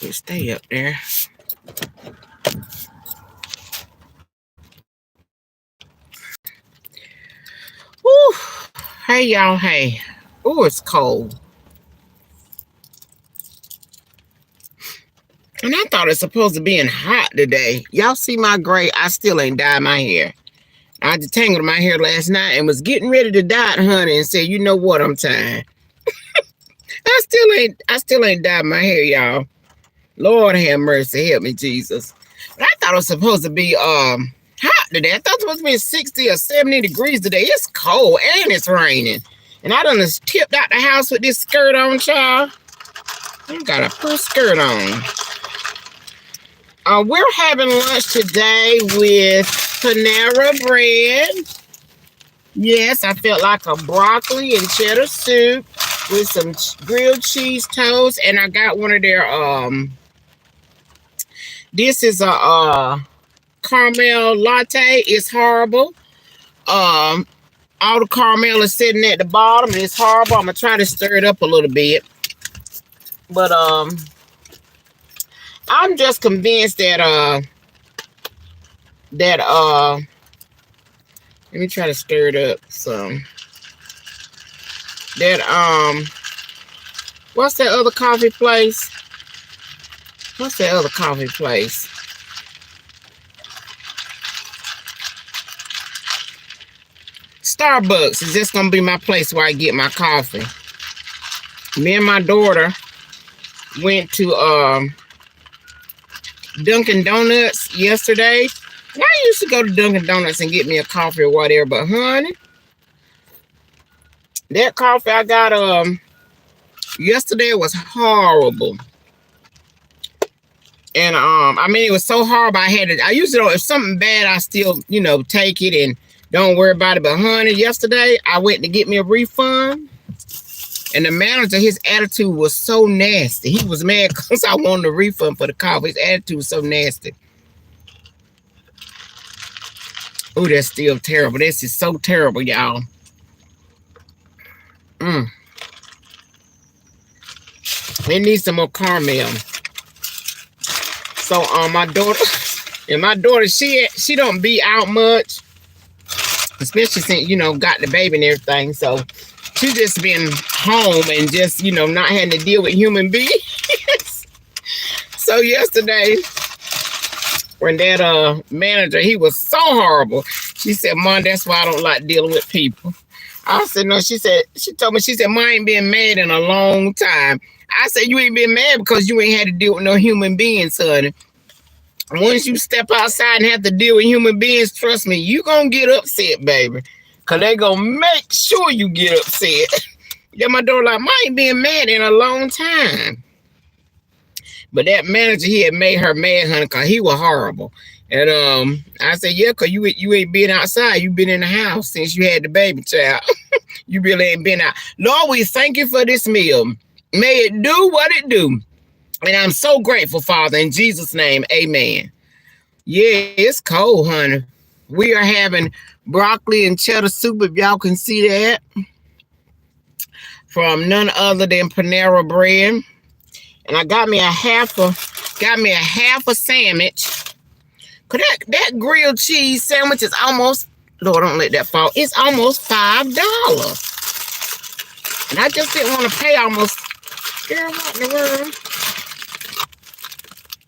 You stay up there. Woo. Hey, y'all. Hey. Ooh, it's cold. And I thought it's supposed to be in hot today. Y'all see my gray? I still ain't dyed my hair. I detangled my hair last night and was getting ready to dye it, honey, and said, you know what, I'm tired. I still ain't dyed my hair, y'all. Lord have mercy, help me, Jesus. But I thought it was supposed to be hot today. I thought it was supposed to be 60 or 70 degrees today. It's cold and it's raining. And I done tipped out the house with this skirt on, child. I got a full skirt on. We're having lunch today with Panera Bread. Yes, I felt like a broccoli and cheddar soup with some grilled cheese toast, and I got one of their this is a caramel latte. It's horrible. All the caramel is sitting at the bottom, and it's horrible. I'm gonna try to stir it up a little bit, but I'm just convinced that let me try to stir it up some. That what's that other coffee place? What's that other coffee place? Starbucks is just gonna be my place where I get my coffee. Me and my daughter went to Dunkin' Donuts yesterday. And I used to go to Dunkin' Donuts and get me a coffee or whatever, but honey, that coffee I got yesterday was horrible. And I mean, it was so horrible. I usually don't, if something bad, I still, take it and don't worry about it. But honey, yesterday I went to get me a refund. And the manager, his attitude was so nasty. He was mad because I wanted a refund for the coffee. His attitude was so nasty. Oh, that's still terrible. This is so terrible, y'all. It needs some more caramel. So my daughter, she don't be out much, especially since got the baby and everything. So she just been home and just not having to deal with human beings. So yesterday, when that manager, he was so horrible. She said, Mom, that's why I don't like dealing with people. I said, no. She told me, Mom, I ain't been mad in a long time. I said, you ain't been mad because you ain't had to deal with no human beings, honey. Once you step outside and have to deal with human beings, trust me, you gonna get upset, baby. Because they gonna make sure you get upset. Yeah, my daughter like, Mom, I ain't been mad in a long time. But that manager, he had made her mad, honey, because he was horrible. And I said, yeah, because you ain't been outside. You been in the house since you had the baby child. You really ain't been out. Lord, we thank you for this meal. May it do what it do. And I'm so grateful, Father, in Jesus' name, amen. Yeah, it's cold, honey. We are having broccoli and cheddar soup, if y'all can see that, from none other than Panera Bread. And I got me a half a sandwich. Cause that grilled cheese sandwich is almost, Lord, don't let that fall. It's almost $5. And I just didn't want to pay almost, girl, what in the world?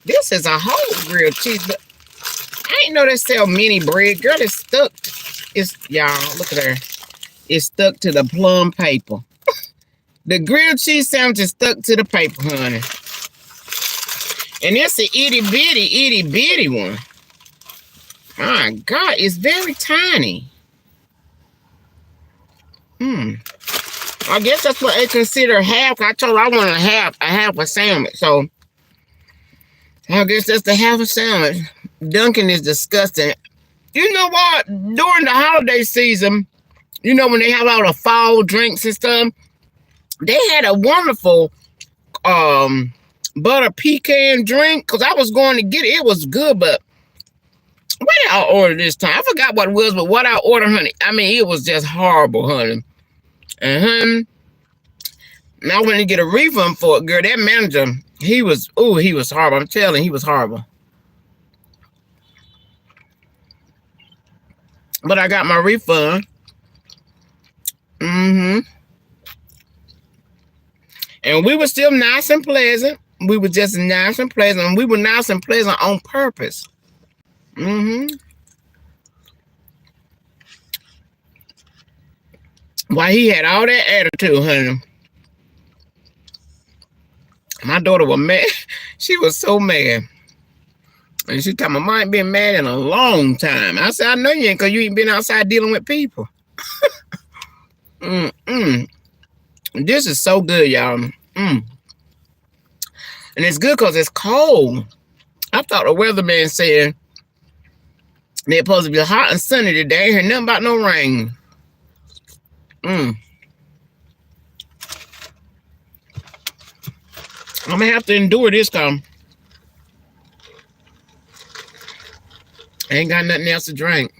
This is a whole grilled cheese, but I ain't know they sell mini bread. Girl, it's stuck. Y'all, look at her. It's stuck to the plum paper. The grilled cheese sandwich is stuck to the paper, honey. And it's an itty bitty one. My God, it's very tiny. I guess that's what they consider half. I told her I wanted a half a sandwich. So I guess that's the half a sandwich. Dunkin' is disgusting. You know what? During the holiday season, when they have all the fall drinks and stuff, they had a wonderful butter pecan drink. Because I was going to get it. It was good, but what did I order this time? I forgot what it was, but what I ordered, honey, I mean, it was just horrible, honey. And I went to get a refund for it, girl. That manager, He was horrible. I'm telling you, he was horrible. But I got my refund. Mm-hmm. And we were still nice and pleasant. We were just nice and pleasant. And we were nice and pleasant on purpose. Mm-hmm. Why he had all that attitude, honey. My daughter was mad. She was so mad. And she told me, I ain't been mad in a long time. I said, I know you ain't, because you ain't been outside dealing with people. This is so good, y'all. And it's good because it's cold. I thought the weatherman said they're supposed to be hot and sunny today. I ain't heard nothing about no rain. I'm going to have to endure this, because I ain't got nothing else to drink.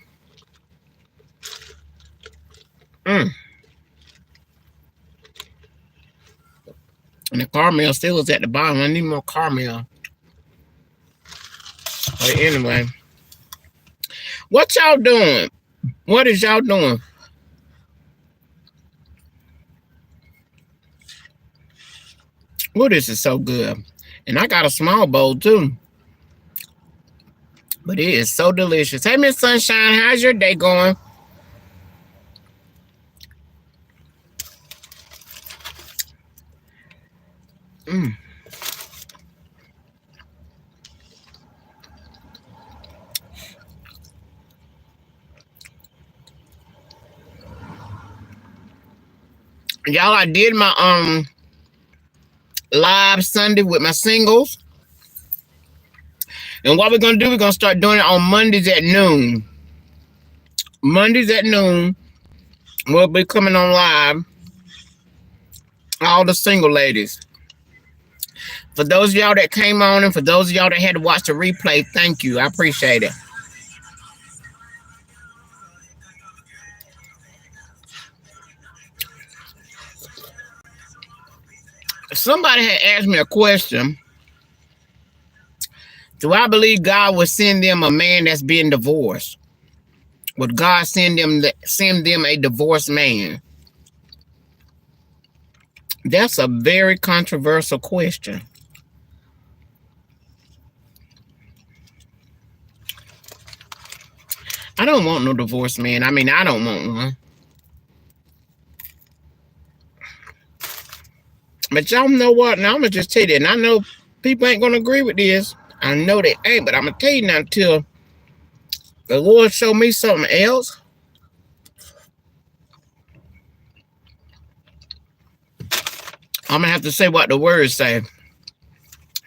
And the caramel still is at the bottom. I need more caramel. But anyway, what y'all doing? What is y'all doing? Oh, this is so good. And I got a small bowl too. But it is so delicious. Hey, Miss Sunshine, how's your day going? Y'all, I did my live Sunday with my singles. And what we're going to do, we're going to start doing it on Mondays at noon. Mondays at noon, we'll be coming on live. All the single ladies. For those of y'all that came on and for those of y'all that had to watch the replay, thank you. I appreciate it. Somebody had asked me a question. Do I believe God will send them a man that's being divorced? Would God send them a divorced man? That's a very controversial question. I don't want no divorced man. I mean, I don't want one. But y'all know what? Now I'm going to just tell you that. And I know people ain't going to agree with this. I know they ain't, but I'm going to tell you now until the Lord show me something else. I'm going to have to say what the words say.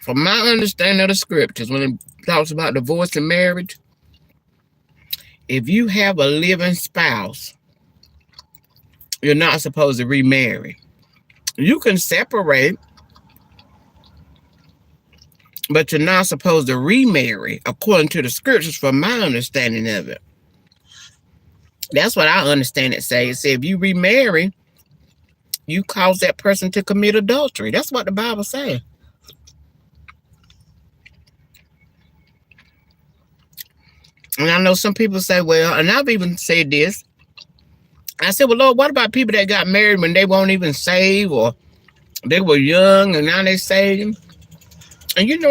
From my understanding of the scriptures, when it talks about divorce and marriage, if you have a living spouse, you're not supposed to remarry. You can separate, but you're not supposed to remarry, according to the scriptures, from my understanding of it. That's what I understand it say. It says if you remarry, you cause that person to commit adultery. That's what the Bible says. And I know some people say, well, and I've even said this. I said, well, Lord, what about people that got married when they won't even save, or they were young and now they saved? And you know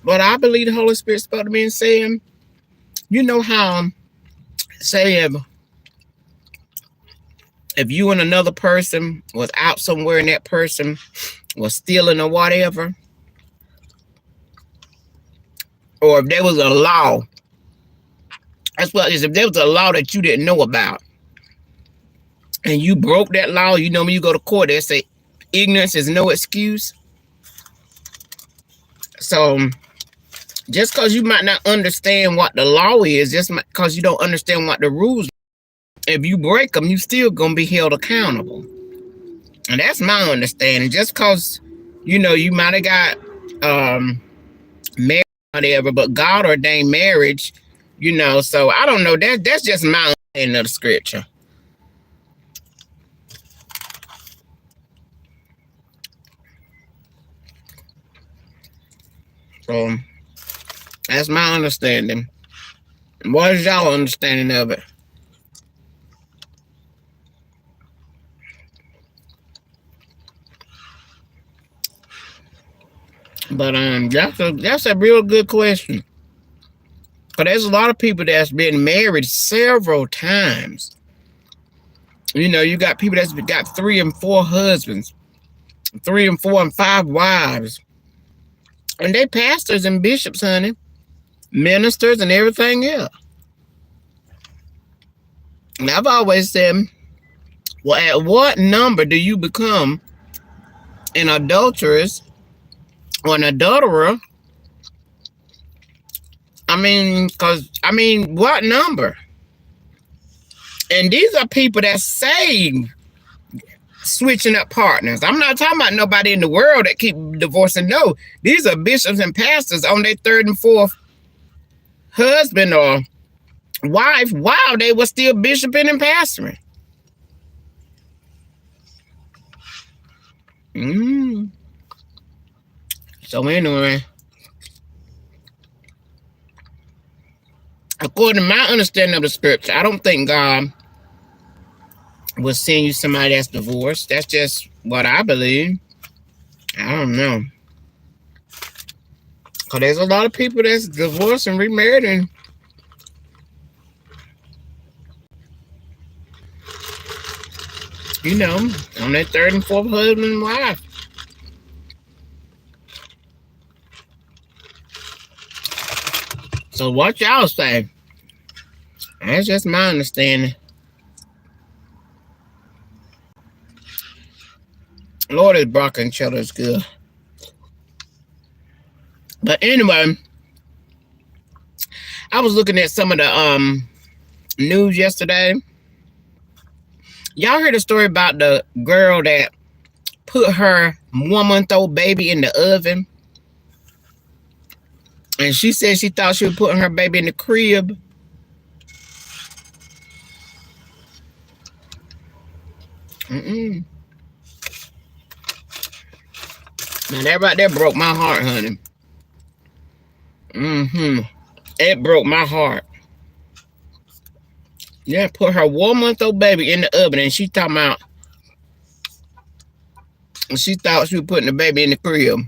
what I believe the Holy Spirit spoke to me and saying, you know how, say, if you and another person was out somewhere and that person was stealing or whatever, or if there was a law, that's what it is. If there was a law that you didn't know about and you broke that law, you know, when you go to court, they say ignorance is no excuse. So just because you might not understand what the law is, just because you don't understand what the rules are, if you break them, you still gonna be held accountable. And that's my understanding. Just because, you know, you might have got married or whatever, but God ordained marriage, you know, so I don't know. That's just my understanding of the scripture. So that's my understanding. What is y'all understanding of it? But that's a real good question. Cause there's a lot of people that's been married several times. You know, you got people that's got 3 and 4 husbands, 3 and 4 and 5 wives, and they pastors and bishops, honey, ministers and everything else. And I've always said, well, at what number do you become an adulteress or an adulterer? What number? And these are people that say switching up partners. I'm not talking about nobody in the world that keep divorcing. No, these are bishops and pastors on their 3rd and 4th husband or wife while they were still bishoping and pastoring. So anyway, according to my understanding of the scripture, I don't think God will send you somebody that's divorced. That's just what I believe. I don't know. Because there's a lot of people that's divorced and remarried and you know, on their 3rd and 4th husband and wife. So what y'all say? That's just my understanding. Lord, is broccoli and cheddar is good. But anyway, I was looking at some of the news yesterday. Y'all heard a story about the girl that put her 1-month-old baby in the oven? And she said she thought she was putting her baby in the crib. Now that right there broke my heart, honey. It broke my heart. Yeah, put her 1-month-old baby in the oven, and she talking about she thought she was putting the baby in the crib.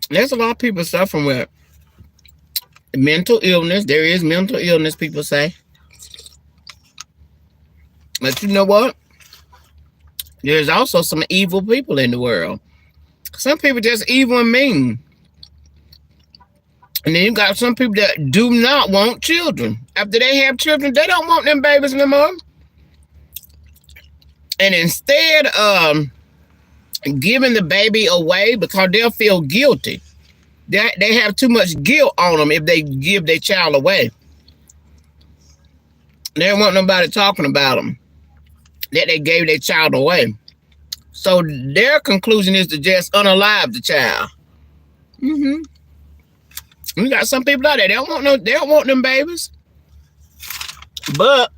There's a lot of people suffering with mental illness. There is mental illness, people say. But you know what? There's also some evil people in the world. Some people just evil and mean. And then you got some people that do not want children. After they have children, they don't want them babies no more. And instead of giving the baby away because they'll feel guilty, they have too much guilt on them if they give their child away. They don't want nobody talking about them, that they gave their child away. So their conclusion is to just unalive the child. We got some people out there, they don't want them babies. But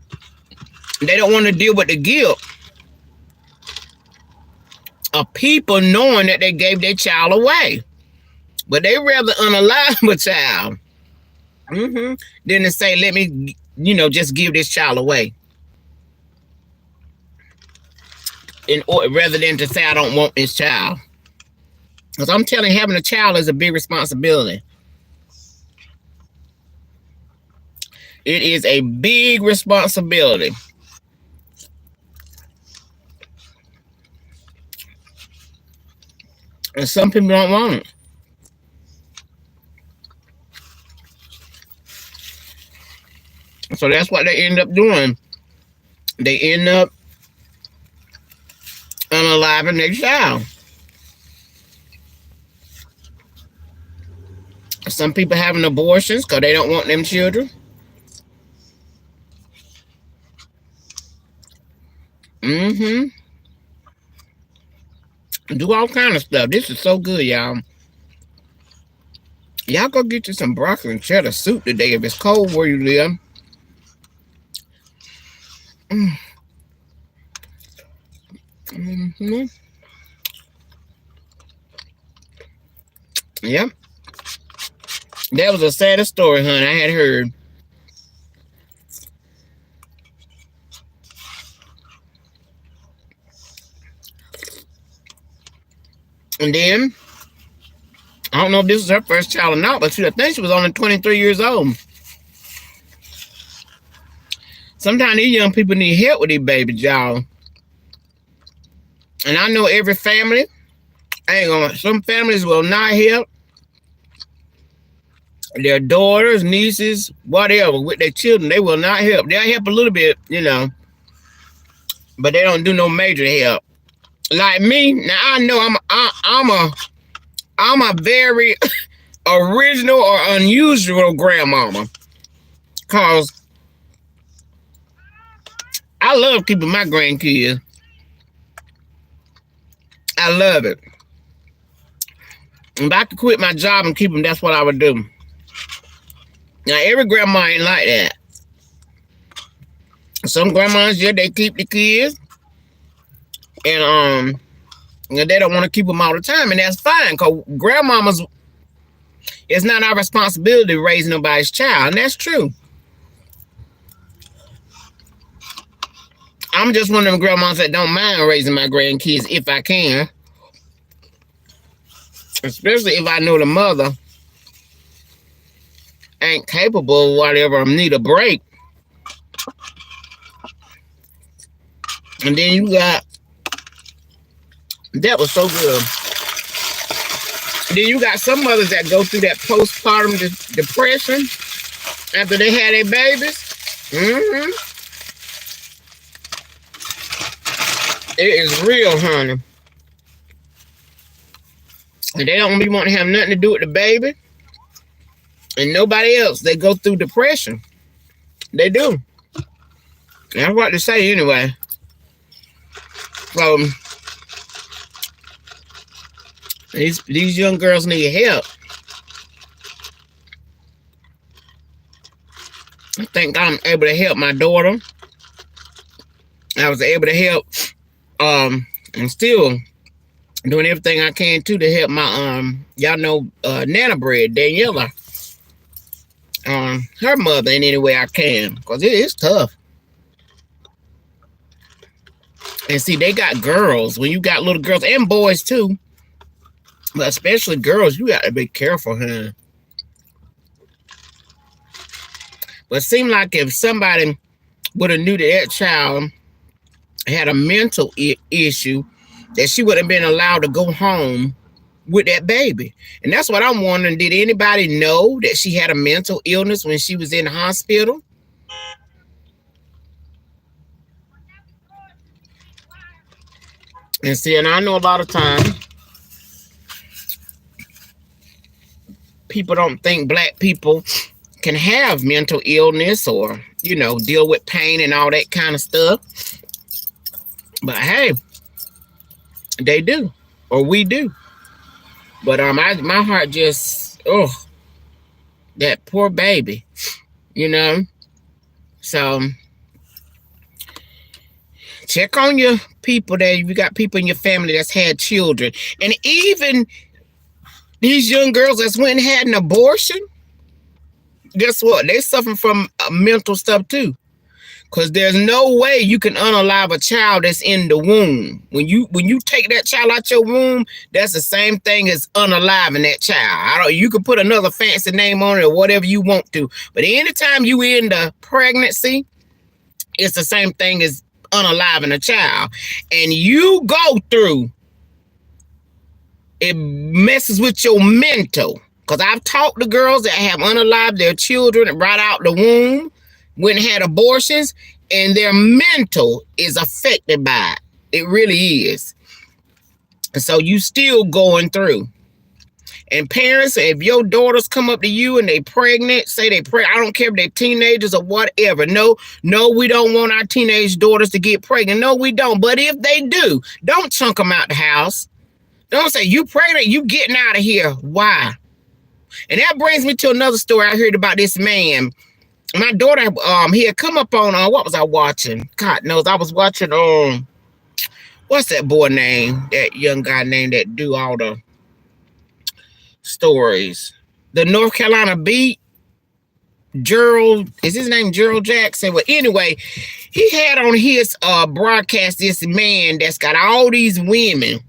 they don't want to deal with the guilt of people knowing that they gave their child away. But they rather unalive a child than to say, let me, just give this child away. Rather than to say, I don't want this child. Because I'm telling you, having a child is a big responsibility. It is a big responsibility. And some people don't want it. So that's what they end up doing. They end up unaliving their child. Some people having abortions because they don't want them children. Do all kind of stuff. This is so good, y'all. Y'all go get you some broccoli and cheddar soup today if it's cold where you live. Mm-hmm. Yep. That was a saddest story, honey, I had heard. And then, I don't know if this was her first child or not, but I think she was only 23 years old. Sometimes these young people need help with these babies, y'all. And I know every family ain't gonna, some families will not help their daughters, nieces, whatever, with their children. They will not help. They'll help a little bit, you know, but they don't do no major help. Like me, now I know I'm a very original or unusual grandmama, cause I love keeping my grandkids. I love it. If I could quit my job and keep them, that's what I would do. Now, every grandma ain't like that. Some grandmas, yeah, they keep the kids. And they don't want to keep them all the time. And that's fine, because grandmamas, it's not our responsibility to raise nobody's child. And that's true. I'm just one of them grandmas that don't mind raising my grandkids if I can. Especially if I know the mother ain't capable of whatever, need a break. And then you got, that was so good. Then you got some mothers that go through that postpartum depression after they had their babies. Mm-hmm. It is real, honey. And they don't be want to have nothing to do with the baby and nobody else. They go through depression. They do. That's what to say anyway. So these young girls need help. I think I'm able to help my daughter. I was able to help and still doing everything I can too to help my y'all know Nana Bread, Daniela. Her mother in any way I can, because it is tough. And see, they got girls. When you got little girls and boys too, but especially girls, you got to be careful, huh? But it seemed like if somebody would have knew that child had a mental issue, that she would have been allowed to go home with that baby. And that's what I'm wondering. Did anybody know that she had a mental illness when she was in the hospital? And see, and I know a lot of times people don't think Black people can have mental illness or, you know, deal with pain and all that kind of stuff. But hey, they do, or we do. But my heart just, oh, that poor baby, you know. So check on your people that you got people in your family that's had children, and even these young girls that's went and had an abortion. Guess what? They suffer from mental stuff too. Because there's no way you can unalive a child that's in the womb. When you take that child out your womb, that's the same thing as unaliving that child. You can put another fancy name on it or whatever you want to. But anytime you in the pregnancy, it's the same thing as unaliving a child. And you go through, it messes with your mental. Because I've talked to girls that have unalived their children right out the womb, went and had abortions, and their mental is affected by it. It really is. And so you still going through. And parents, if your daughters come up to you and they pregnant, say they pregnant, I don't care if they're teenagers or whatever. No, we don't want our teenage daughters to get pregnant. No, we don't. But if they do, don't chunk them out the house. Don't say, you pregnant, you getting out of here. Why? And that brings me to another story I heard about this man. My daughter, he had come up on, what was I watching? God knows, I was watching, what's that boy name? That young guy named that do all the stories. The North Carolina Beat. Gerald, is his name Gerald Jackson? Well, anyway, he had on his broadcast this man that's got all these women.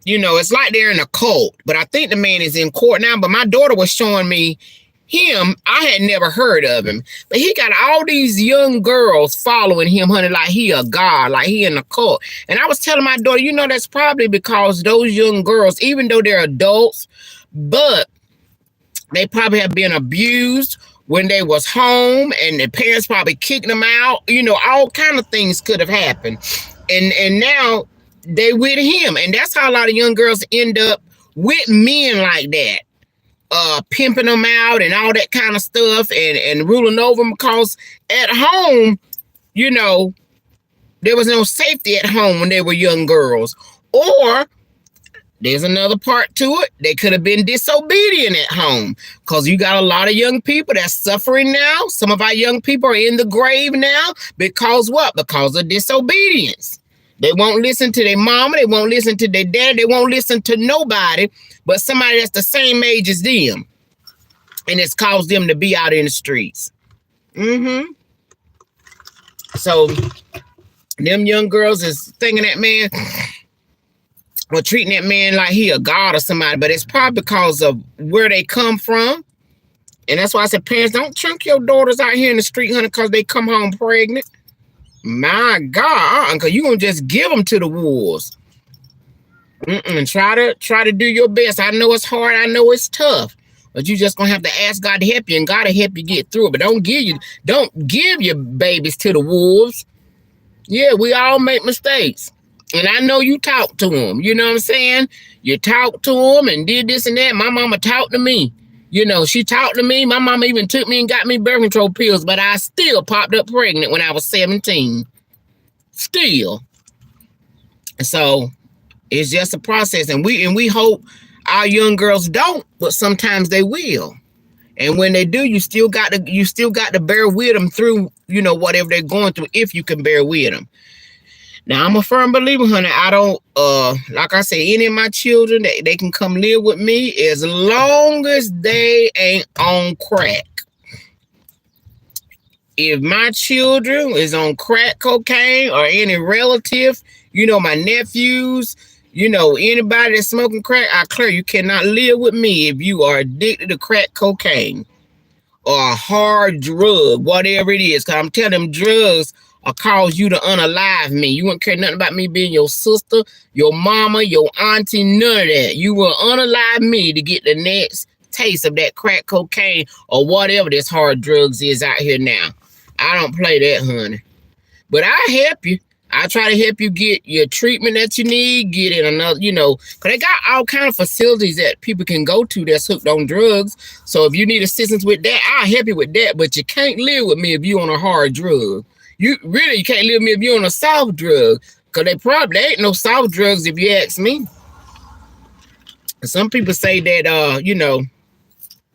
You know, it's like they're in a cult, but I think the man is in court now. But my daughter was showing me him. I had never heard of him, but he got all these young girls following him, honey, like he a god, like he in a cult. And I was telling my daughter, you know, that's probably because those young girls, even though they're adults, but they probably have been abused when they was home, and the parents probably kicked them out. You know, all kind of things could have happened. And now they with him. And that's how a lot of young girls end up with men like that. Pimping them out and all that kind of stuff, and ruling over them, because at home, you know, there was no safety at home when they were young girls. Or there's another part to it. They could have been disobedient at home, because you got a lot of young people that's suffering now. Some of our young people are in the grave now because what? Because of disobedience. They won't listen to their mama. They won't listen to their daddy. They won't listen to nobody but somebody that's the same age as them. And it's caused them to be out in the streets. So them young girls is thinking that man, or treating that man like he a god or somebody, but it's probably because of where they come from. And that's why I said, parents, don't chunk your daughters out here in the street, honey, because they come home pregnant. My God, because you're going to just give them to the wolves. Try to do your best. I know it's hard. I know it's tough. But you just going to have to ask God to help you, and God will help you get through it. But don't give your babies to the wolves. Yeah, we all make mistakes. And I know you talk to them. You know what I'm saying? You talk to them and did this and that. My mama talked to me. You know, she talked to me. My mama even took me and got me birth control pills, but I still popped up pregnant when I was 17. Still. So it's just a process. And we hope our young girls don't, but sometimes they will. And when they do, you still got to bear with them through, you know, whatever they're going through, if you can bear with them. Now, I'm a firm believer, honey. I don't, like I say, any of my children, they can come live with me as long as they ain't on crack. If my children is on crack cocaine, or any relative, you know, my nephews, you know, anybody that's smoking crack, I clear you cannot live with me if you are addicted to crack cocaine or a hard drug, whatever it is. Because I'm telling them, drugs or cause you to unalive me. You wouldn't care nothing about me being your sister, your mama, your auntie, none of that. You will unalive me to get the next taste of that crack cocaine or whatever this hard drugs is out here now. I don't play that, honey. But I help you. I try to help you get your treatment that you need, get in another, you know, because they got all kind of facilities that people can go to that's hooked on drugs. So if you need assistance with that, I'll help you with that. But you can't live with me if you're on a hard drug. You can't live with me if you're on a soft drug, because they ain't no soft drugs if you ask me. Some people say that, you know,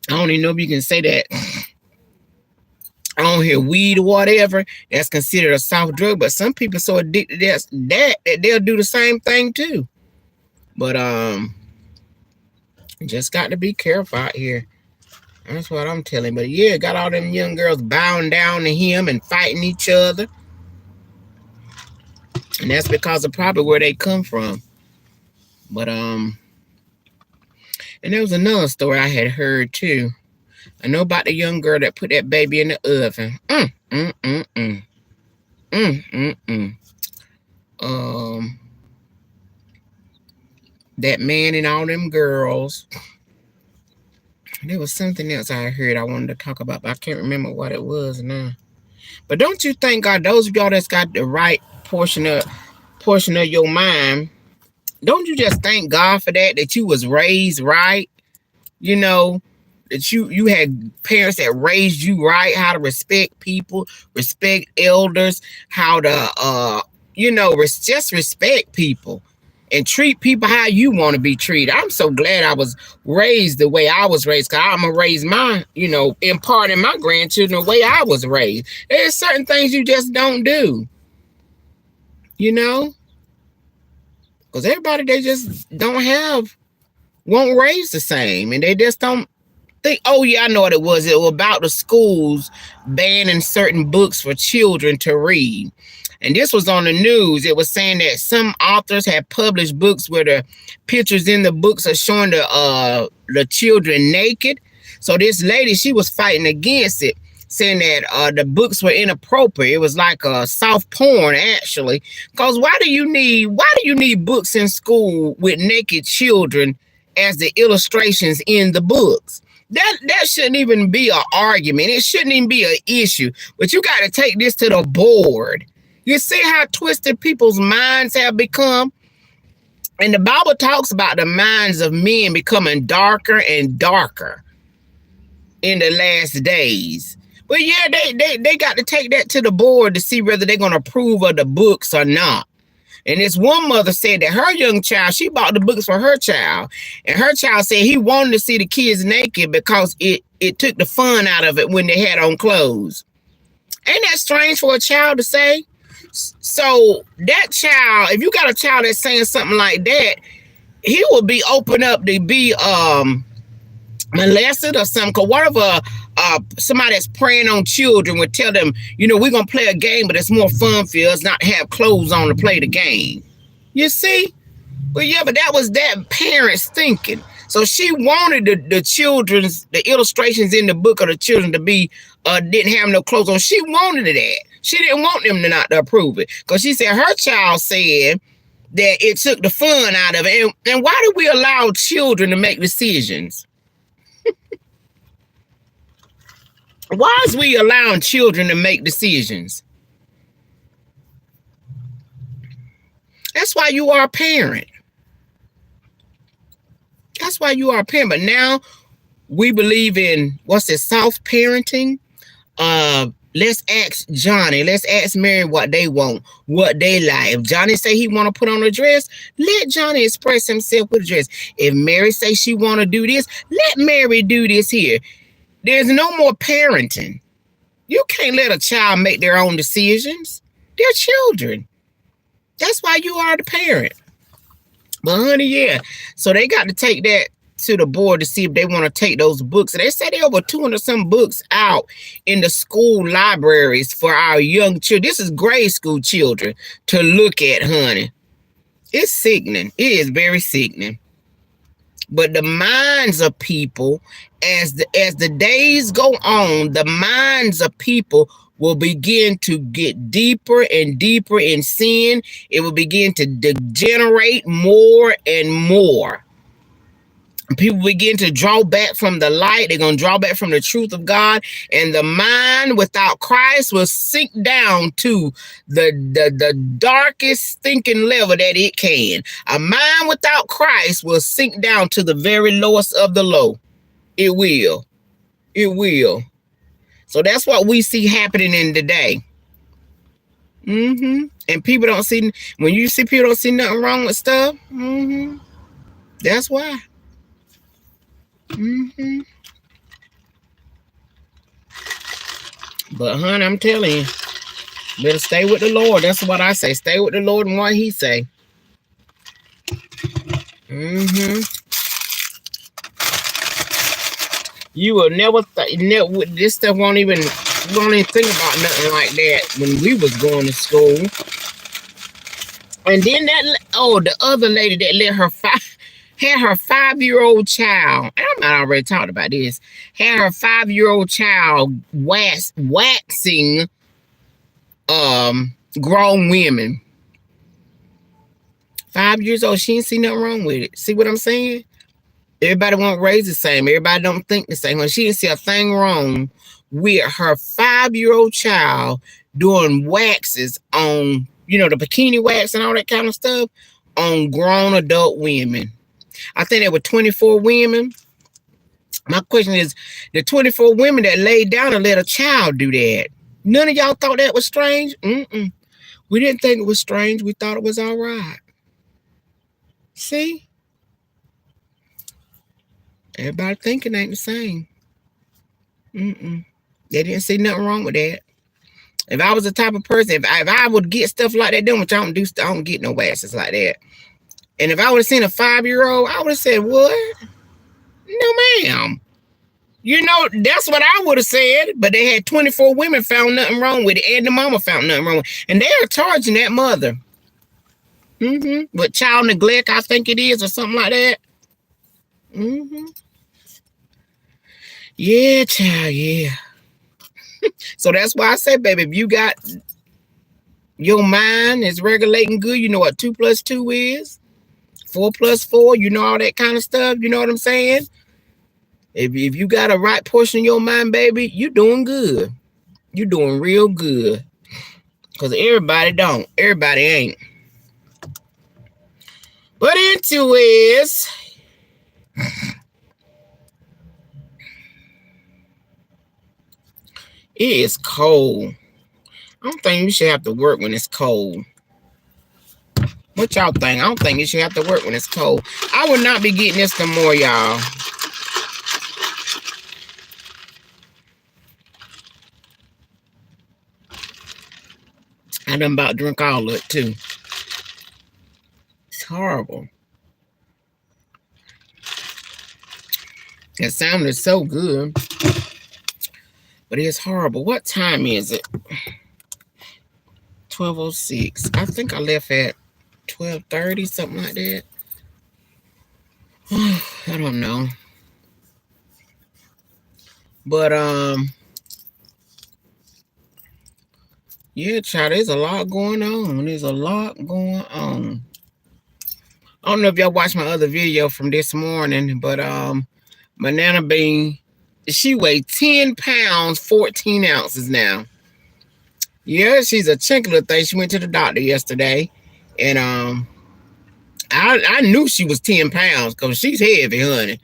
I don't even know if you can say that. I don't hear weed or whatever, that's considered a soft drug, but some people so addicted that they'll do the same thing too. But just got to be careful out here. That's what I'm telling. But yeah, got all them young girls bowing down to him and fighting each other. And that's because of probably where they come from. But and there was another story I had heard too. I know about the young girl that put that baby in the oven. That man and all them girls. There was something else I heard I wanted to talk about, but I can't remember what it was now. But don't you think, God, those of y'all that's got the right portion of your mind, don't you just thank God for that you was raised right? You know, that you had parents that raised you right, how to respect people, respect elders, how to, you know, just respect people. and treat people how you want to be treated. I'm so glad I was raised the way I was raised, because I'm going to raise my, imparting my grandchildren the way I was raised. There's certain things you just don't do, because everybody, they just won't raise the same, and they just don't think, oh yeah, I know what it was. It was about the schools banning certain books for children to read. And this was on the news. It was saying that some authors had published books where the pictures in the books are showing the children naked. So this lady, she was fighting against it, saying that the books were inappropriate. It was like a soft porn, actually. Because why do you need books in school with naked children as the illustrations in the books? That shouldn't even be an argument. It shouldn't even be an issue. But you got to take this to the board. You see how twisted people's minds have become? And the Bible talks about the minds of men becoming darker and darker in the last days. But yeah, they got to take that to the board to see whether they're going to approve of the books or not. And this one mother said that her young child, she bought the books for her child. And her child said he wanted to see the kids naked because it took the fun out of it when they had on clothes. Ain't that strange for a child to say? So that child, if you got a child that's saying something like that, he will be open up to be molested or something. Because what if somebody that's preying on children would tell them, we're going to play a game, but it's more fun for us not to have clothes on to play the game. You see? But yeah, but that was that parent's thinking. So she wanted the illustrations in the book of the children to be, didn't have no clothes on. She wanted that. She didn't want them to not to approve it. Because she said her child said that it took the fun out of it. And why do we allow children to make decisions? Why is we allowing children to make decisions? That's why you are a parent. That's why you are a parent. But now we believe in, soft parenting. Let's ask Johnny, let's ask Mary what they want, what they like. If Johnny say he want to put on a dress, let Johnny express himself with a dress. If Mary say she want to do this, let Mary do this here. There's no more parenting. You can't let a child make their own decisions. They're children. That's why you are the parent. But honey, yeah. So they got to take that to the board to see if they want to take those books. And they say there are over 200 some books out in the school libraries for our young children. This is grade school children to look at, honey. It's sickening. It is very sickening. But the minds of people, as the days go on, the minds of people will begin to get deeper and deeper in sin. It will begin to degenerate more and more. People begin to draw back from the light. They're going to draw back from the truth of God. And the mind without Christ will sink down to the darkest thinking level that it can. A mind without Christ will sink down to the very lowest of the low. It will. It will. So that's what we see happening in today. And people don't see, when you see people don't see nothing wrong with stuff, that's why. But honey, I'm telling you, better stay with the Lord. That's what I say. Stay with the Lord and what he say. You will never this stuff won't even think about nothing like that when we was going to school. And then the other lady that let her had her 5-year-old child, and I already talked about this, had her 5-year-old child waxing grown women. 5 years old, she didn't see nothing wrong with it. See what I'm saying? Everybody won't raise the same. Everybody don't think the same. She didn't see a thing wrong with her 5-year-old child doing waxes on, the bikini wax and all that kind of stuff on grown adult women. I think there were 24 women. My question is, the 24 women that laid down and let a child do that, none of y'all thought that was strange? We didn't think it was strange. We thought it was all right. See? Everybody thinking ain't the same. They didn't see nothing wrong with that. If I was the type of person, if I would get stuff like that done, which I don't do, I don't get no asses like that. And if I would have seen a 5-year-old, I would have said, what? No, ma'am. You know, that's what I would have said. But they had 24 women found nothing wrong with it. And the mama found nothing wrong with it. And they are charging that mother. With child neglect, I think it is, or something like that. Yeah, child, yeah. So that's why I say, baby, if you got your mind is regulating good, you know what 2 + 2 is, 4 + 4, you know all that kind of stuff. You know what I'm saying? If you got a right portion of your mind, baby, you doing good. You doing real good. Because everybody don't. Everybody ain't. But into is it is cold. I don't think you should have to work when it's cold. What y'all think? I don't think you should have to work when it's cold. I would not be getting this no more, y'all. I done about drink all of it too. It's horrible. It sounded so good. But it's horrible. What time is it? 12:06. I think I left at 12:30, something like that. I don't know. But yeah, child, there's a lot going on. There's a lot going on. I don't know if y'all watched my other video from this morning, but Banana Bean, she weighed 10 pounds, 14 ounces now. Yeah, she's a chunky little thing. She went to the doctor yesterday, and I knew she was 10 pounds because she's heavy, honey.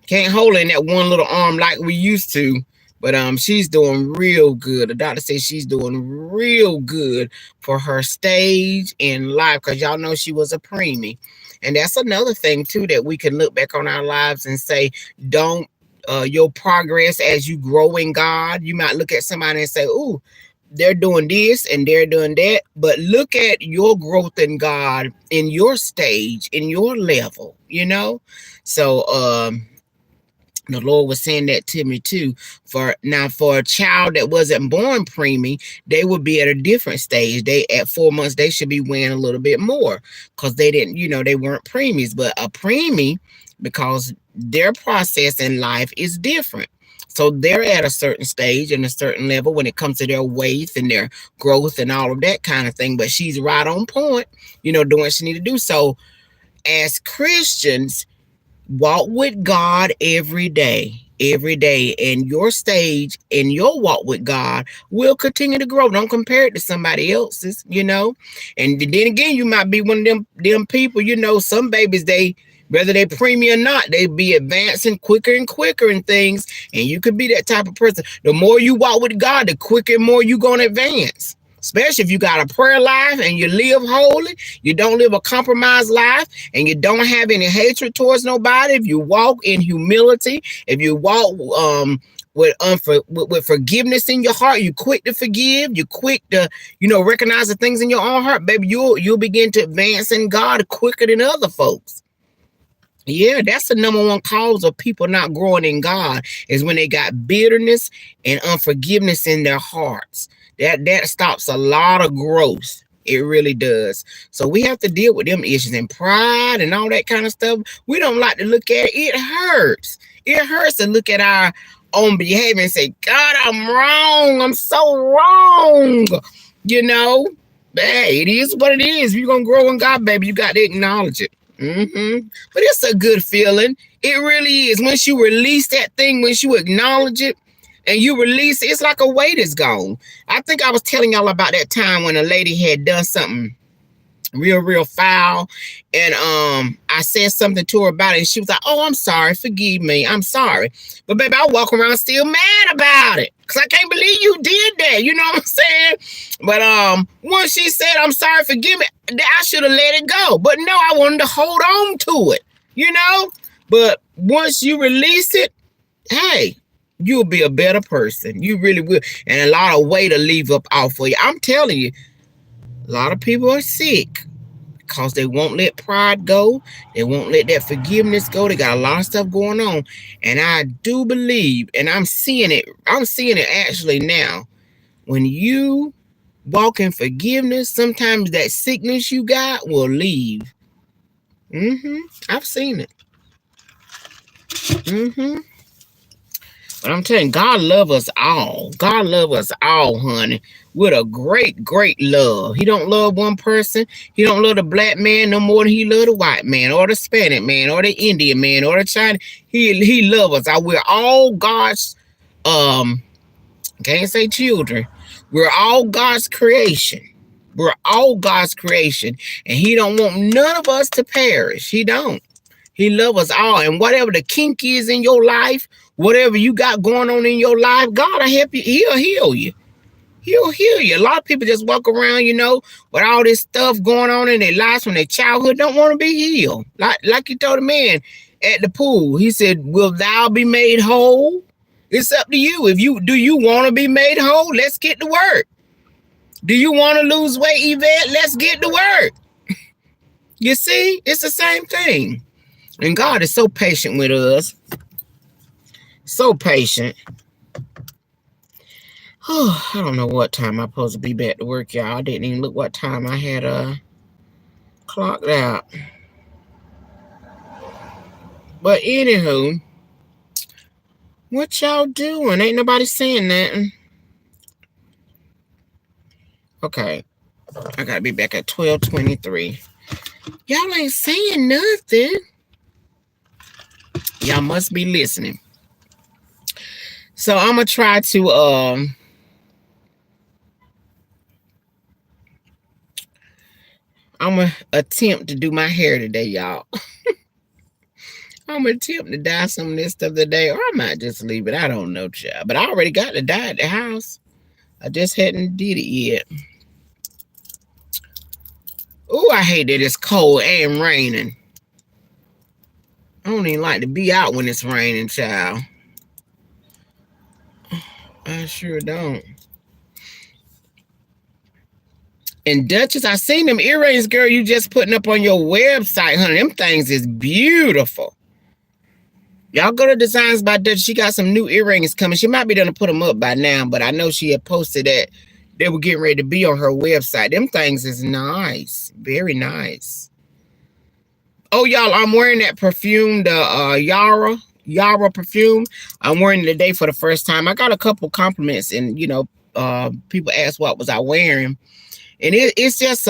Can't hold her in that one little arm like we used to. But she's doing real good. The doctor says she's doing real good for her stage in life, because y'all know she was a preemie. And that's another thing, too, that we can look back on our lives and say, don't your progress as you grow in God. You might look at somebody and say, ooh, they're doing this and they're doing that. But look at your growth in God, in your stage, in your level, you know? So, the Lord was saying that to me too. For a child that wasn't born preemie, they would be at a different stage. They at 4 months, they should be weighing a little bit more because they didn't, you know, they weren't preemies. But a preemie, because their process in life is different. So they're at a certain stage and a certain level when it comes to their weight and their growth and all of that kind of thing. But she's right on point, you know, doing what she need to do. So as Christians, walk with God every day, and your stage and your walk with God will continue to grow. Don't compare it to somebody else's, you know. And then again, you might be one of them people, you know, some babies, whether they're preemie or not, they be advancing quicker and quicker in things, and you could be that type of person. The more you walk with God, the quicker and more you're going to advance. Especially if you got a prayer life and you live holy, you don't live a compromised life, and you don't have any hatred towards nobody. If you walk in humility, if you walk with forgiveness in your heart, you quick to forgive, you quick to, you know, recognize the things in your own heart, baby, you'll begin to advance in God quicker than other folks. Yeah, that's the number one cause of people not growing in God, is when they got bitterness and unforgiveness in their hearts. That stops a lot of growth. It really does. So we have to deal with them issues, and pride and all that kind of stuff. We don't like to look at it. It hurts. It hurts to look at our own behavior and say, God, I'm wrong. I'm so wrong. You know, hey, it is what it is. If you're going to grow in God, baby, you got to acknowledge it. But it's a good feeling. It really is. Once you release that thing, once you acknowledge it, and you release it, it's like a weight is gone. I think I was telling y'all about that time when a lady had done something real foul. And I said something to her about it, and she was like, "Oh, I'm sorry, forgive me, I'm sorry." But baby, I walk around still mad about it, because I can't believe you did that. You know what I'm saying? But once she said, "I'm sorry, forgive me," I should have let it go. But no, I wanted to hold on to it, you know? But once you release it, hey, you'll be a better person. You really will. And a lot of weight to leave up off for you. I'm telling you, a lot of people are sick because they won't let pride go. They won't let that forgiveness go. They got a lot of stuff going on. And I do believe, and I'm seeing it actually now. When you walk in forgiveness, sometimes that sickness you got will leave. I've seen it. But I'm telling you, God love us all. God love us all, honey, with a great love. He don't love one person. He don't love the black man no more than he love the white man or the Hispanic man or the Indian man or the Chinese. He love us. We're all God's, can't say children. We're all God's creation. We're all God's creation. And he don't want none of us to perish. He don't. He loves us all. And whatever the kink is in your life, whatever you got going on in your life, God will help you. He'll heal you. He'll heal you. A lot of people just walk around, with all this stuff going on in their lives from their childhood, don't want to be healed. Like you told the man at the pool. He said, "Will thou be made whole?" It's up to you. Do you want to be made whole? Let's get to work. Do you want to lose weight, Yvette? Let's get to work. You see, it's the same thing. And God is so patient with us. So patient. Oh, I don't know what time I'm supposed to be back to work, y'all. I didn't even look what time I had clocked out. But anywho, what y'all doing? Ain't nobody saying nothing. Okay. I gotta be back at 12:23. Y'all ain't saying nothing. Y'all must be listening. So I'm gonna try to I'm gonna attempt to do my hair today, y'all. I'm gonna attempt to dye some of this stuff today, or I might just leave it. I don't know, child. But I already got the dye at the house. I just hadn't did it yet. Oh, I hate that it's cold and raining. I don't even like to be out when it's raining, child. I sure don't. And Duchess, I seen them earrings, girl, you just putting up on your website, honey. Them things is beautiful. Y'all go to Designs by Duchess. She got some new earrings coming. She might be done to put them up by now, but I know she had posted that they were getting ready to be on her website. Them things is nice. Very nice. Oh, y'all, I'm wearing that perfume, the Yara perfume. I'm wearing it today for the first time. I got a couple compliments, and people asked what was I wearing. And it's just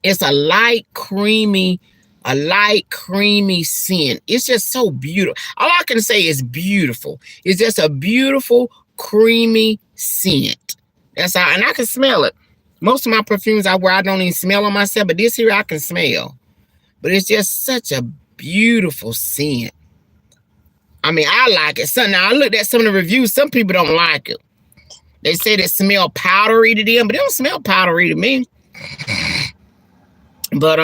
it's a light creamy scent. It's just so beautiful. All I can say is beautiful. It's just a beautiful creamy scent. That's how, and I can smell it. Most of my perfumes I wear, I don't even smell on myself, but this here I can smell. But it's just such a beautiful scent. I mean, I like it. So now I looked at some of the reviews. Some people don't like it. They said it smell powdery to them, but it don't smell powdery to me. But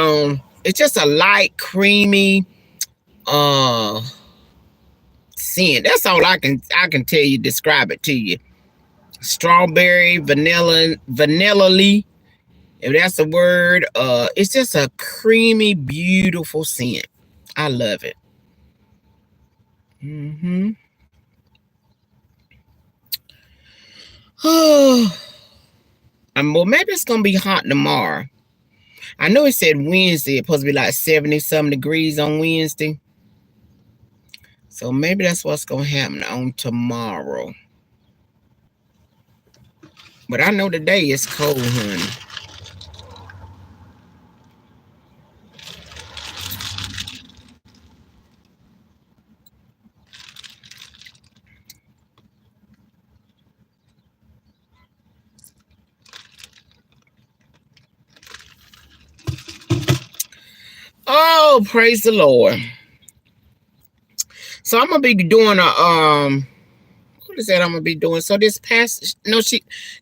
it's just a light, creamy scent. That's all I can tell you, describe it to you. Strawberry, vanilla-ly, if that's a word. It's just a creamy, beautiful scent. I love it. Oh, well, maybe it's gonna be hot tomorrow. I know it said Wednesday it's supposed to be like 70-something degrees on Wednesday. So maybe that's what's gonna happen on tomorrow. But I know today it's cold, honey. Oh, praise the Lord. So I'm gonna be doing a what is that I'm gonna be doing? So this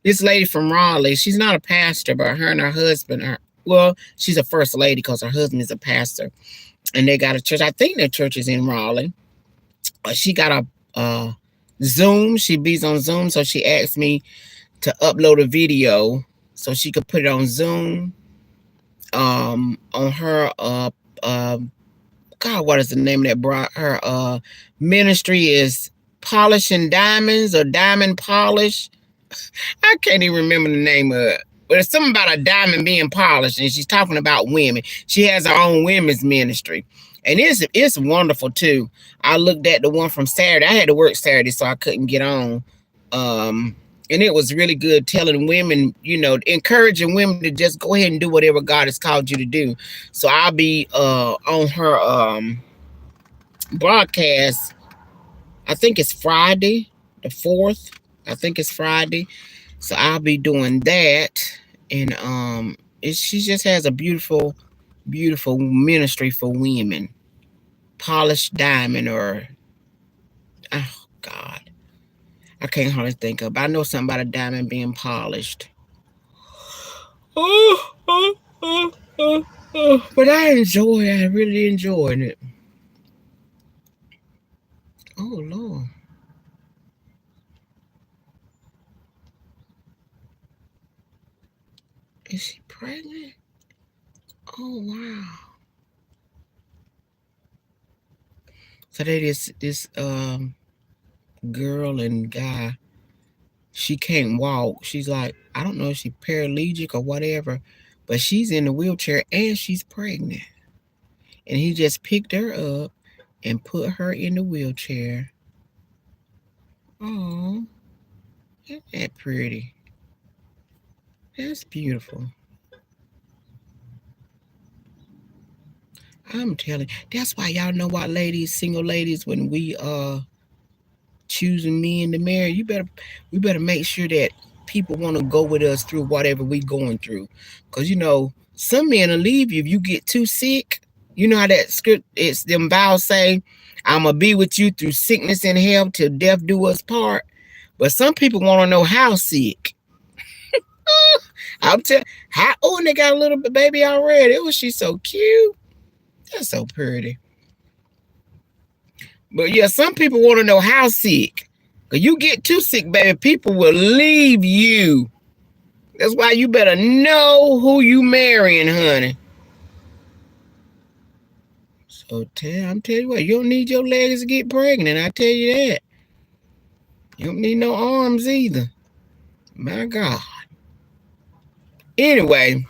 this lady from Raleigh, she's not a pastor, but her and her husband well, she's a first lady because her husband is a pastor, and they got a church. I think their church is in Raleigh. She got a Zoom. She be on Zoom, so she asked me to upload a video so she could put it on Zoom. On her God, what is the name that brought her ministry is Polishing Diamonds or Diamond Polish. I can't even remember the name of it. But it's something about a diamond being polished, and she's talking about women. She has her own women's ministry. And it's wonderful too. I looked at the one from Saturday. I had to work Saturday, so I couldn't get on. And it was really good telling women, encouraging women to just go ahead and do whatever God has called you to do. So I'll be on her broadcast. I think it's Friday, the 4th. I think it's Friday. So I'll be doing that. And she just has a beautiful, beautiful ministry for women. Polished Diamond, or oh God, I can't hardly think of. I know something about a diamond being polished. But I really enjoyed it. Oh Lord. Is she pregnant? Oh wow. So they this girl and guy, she can't walk. She's like, I don't know if she's paralytic or whatever, but she's in the wheelchair and she's pregnant. And he just picked her up and put her in the wheelchair. Oh, isn't that pretty? That's beautiful. I'm telling you, that's why y'all know what, ladies, single ladies, when we choosing men to marry, we better make sure that people want to go with us through whatever we going through. Because some men will leave you if you get too sick. You know how that script, it's them vows say, I'm gonna be with you through sickness and health till death do us part. But some people want to know how sick. I'm telling how and they got a little baby already. She's so cute. That's so pretty. But yeah, some people want to know how sick. Because you get too sick, baby, people will leave you. That's why you better know who you marrying, honey. So I'm telling you what, you don't need your legs to get pregnant. I tell you that. You don't need no arms either. My God. Anyway,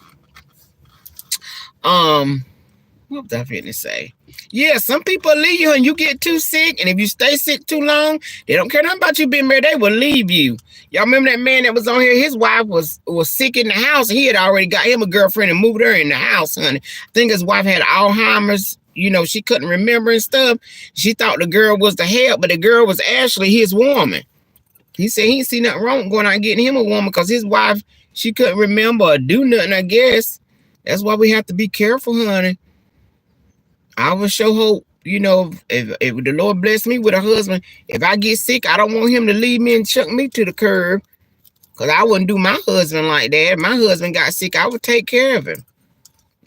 what was I finna say? Yeah, some people leave you and you get too sick, and if you stay sick too long, they don't care nothing about you being married. They will leave you. Y'all remember that man that was on here? His wife was sick in the house. He had already got him a girlfriend and moved her in the house, honey. I think his wife had Alzheimer's. She couldn't remember and stuff. She thought the girl was the help, but the girl was actually his woman. He said he didn't see nothing wrong going out and getting him a woman because his wife, she couldn't remember or do nothing, I guess. That's why we have to be careful, honey. I will show hope, if the Lord bless me with a husband, if I get sick, I don't want him to leave me and chuck me to the curb. Because I wouldn't do my husband like that. If my husband got sick, I would take care of him.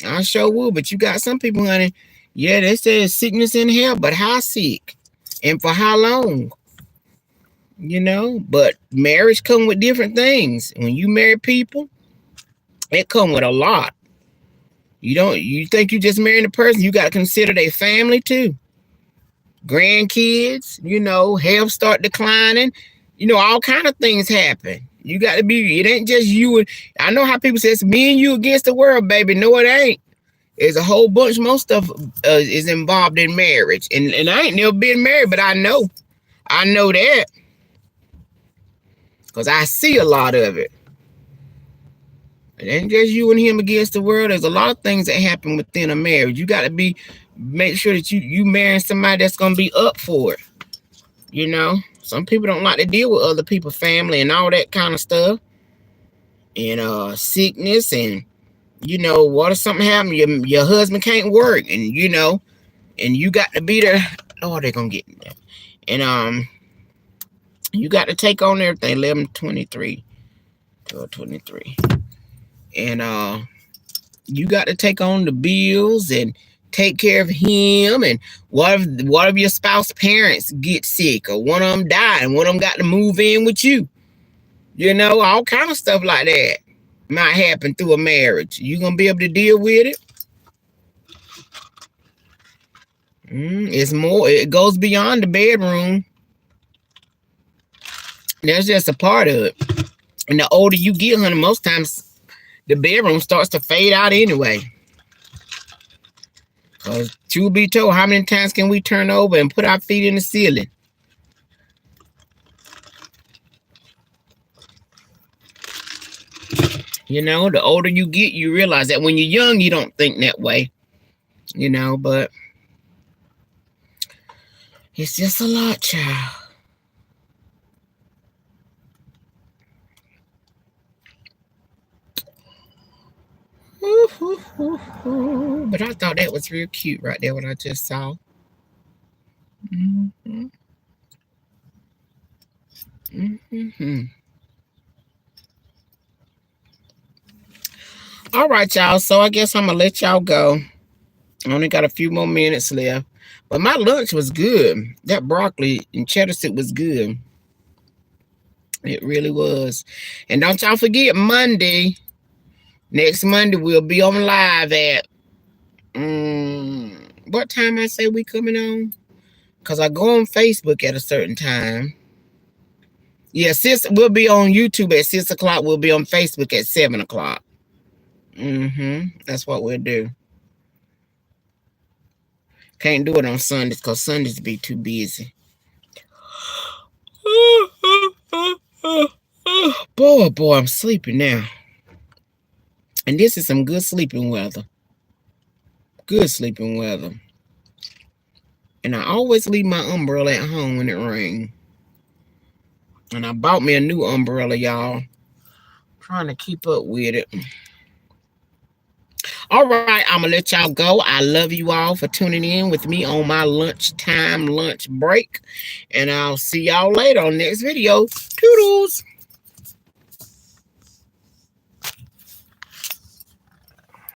I sure would. But you got some people, honey, yeah, they say sickness in hell, but how sick? And for how long? But marriage come with different things. When you marry people, it come with a lot. You think you just marrying a person, you got to consider their family too. Grandkids, health start declining. All kind of things happen. You got to be, it ain't just you. I know how people say it's me and you against the world, baby. No, it ain't. There's a whole bunch more stuff is involved in marriage. And I ain't never been married, but I know that. Because I see a lot of it. It ain't just you and him against the world. There's a lot of things that happen within a marriage. You got to make sure that you marrying somebody that's going to be up for it. Some people don't like to deal with other people's family and all that kind of stuff. And sickness and, You know, what if something happen? Your husband can't work, and you know, and you got to be there. Oh, they're gonna get that. And you got to take on everything. 11:23, 12:23, and you got to take on the bills and take care of him. And what if your spouse parents get sick, or one of them die, and one of them got to move in with you? You know, all kind of stuff like that might happen through a marriage. You gonna be able to deal with it? It's more. It goes beyond the bedroom. That's just a part of it. And the older you get, honey, most times the bedroom starts to fade out anyway. Because truth be told, how many times can we turn over and put our feet in the ceiling? You know, the older you get, you realize that. When you're young, you don't think that way. You know, but it's just a lot, child. But I thought that was real cute right there, what I just saw. All right, y'all. So I guess I'm going to let y'all go. I only got a few more minutes left. But my lunch was good. That broccoli and cheddar stick was good. It really was. And don't y'all forget, Monday. Next Monday, we'll be on live at... what time I say we coming on? Because I go on Facebook at a certain time. Yeah, we'll be on YouTube at 6 o'clock. We'll be on Facebook at 7 o'clock. That's what we'll do. Can't do it on Sundays because Sundays be too busy. Boy, I'm sleeping now. And this is some good sleeping weather. Good sleeping weather. And I always leave my umbrella at home when it rains. And I bought me a new umbrella, y'all. Trying to keep up with it. All right, I'm going to let y'all go. I love you all for tuning in with me on my lunch break. And I'll see y'all later on next video. Toodles.